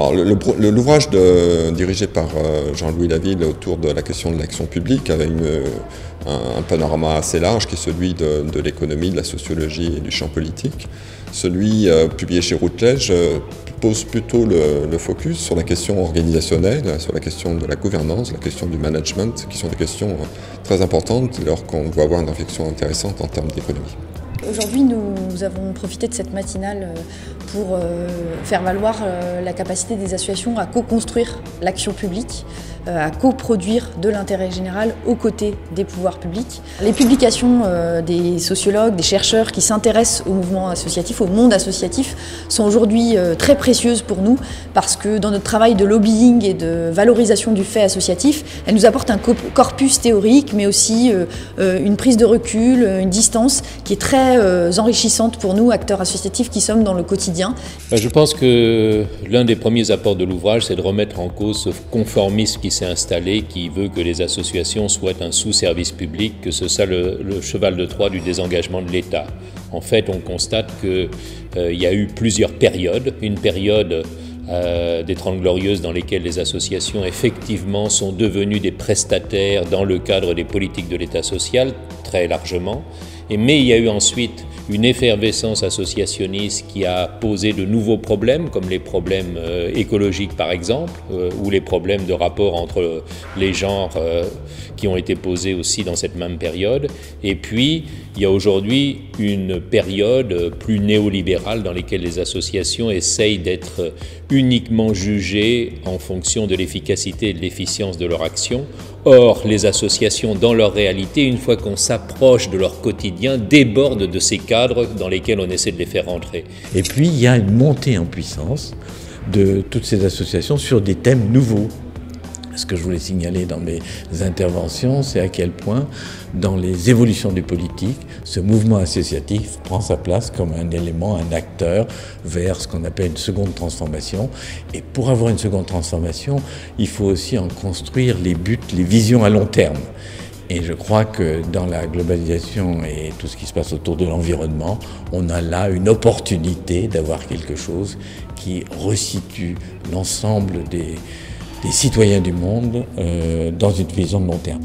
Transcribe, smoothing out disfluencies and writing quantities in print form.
Alors, l'ouvrage dirigé par Jean-Louis Laville autour de la question de l'action publique avait un panorama assez large qui est celui de l'économie, de la sociologie et du champ politique. Celui publié chez Routledge pose plutôt le focus sur la question organisationnelle, sur la question de la gouvernance, la question du management, qui sont des questions très importantes lorsqu'on doit avoir une réflexion intéressante en termes d'économie. Aujourd'hui, nous avons profité de cette matinale pour faire valoir la capacité des associations à co-construire l'action publique, à coproduire de l'intérêt général aux côtés des pouvoirs publics. Les publications des sociologues, des chercheurs qui s'intéressent au mouvement associatif, au monde associatif, sont aujourd'hui très précieuses pour nous parce que dans notre travail de lobbying et de valorisation du fait associatif, elles nous apportent un corpus théorique mais aussi une prise de recul, une distance qui est très enrichissante pour nous, acteurs associatifs qui sommes dans le quotidien. Je pense que l'un des premiers apports de l'ouvrage, c'est de remettre en cause ce conformisme qui s'est installé, qui veut que les associations soient un sous-service public, que ce soit le cheval de Troie du désengagement de l'État. En fait, on constate qu'il y a eu plusieurs périodes. Une période des 30 Glorieuses dans lesquelles les associations effectivement sont devenues des prestataires dans le cadre des politiques de l'État social, très largement. Mais il y a eu ensuite une effervescence associationniste qui a posé de nouveaux problèmes, comme les problèmes écologiques par exemple, ou les problèmes de rapport entre les genres qui ont été posés aussi dans cette même période. Et puis, il y a aujourd'hui une période plus néolibérale dans laquelle les associations essayent d'être uniquement jugées en fonction de l'efficacité et de l'efficience de leur action. Or, les associations, dans leur réalité, une fois qu'on s'approche de leur quotidien, débordent de ces cadres dans lesquels on essaie de les faire rentrer. Et puis, il y a une montée en puissance de toutes ces associations sur des thèmes nouveaux. Ce que je voulais signaler dans mes interventions, c'est à quel point, dans les évolutions du politique, ce mouvement associatif prend sa place comme un élément, un acteur vers ce qu'on appelle une seconde transformation. Et pour avoir une seconde transformation, il faut aussi en construire les buts, les visions à long terme. Et je crois que dans la globalisation et tout ce qui se passe autour de l'environnement, on a là une opportunité d'avoir quelque chose qui resitue l'ensemble des citoyens du monde dans une vision de long terme.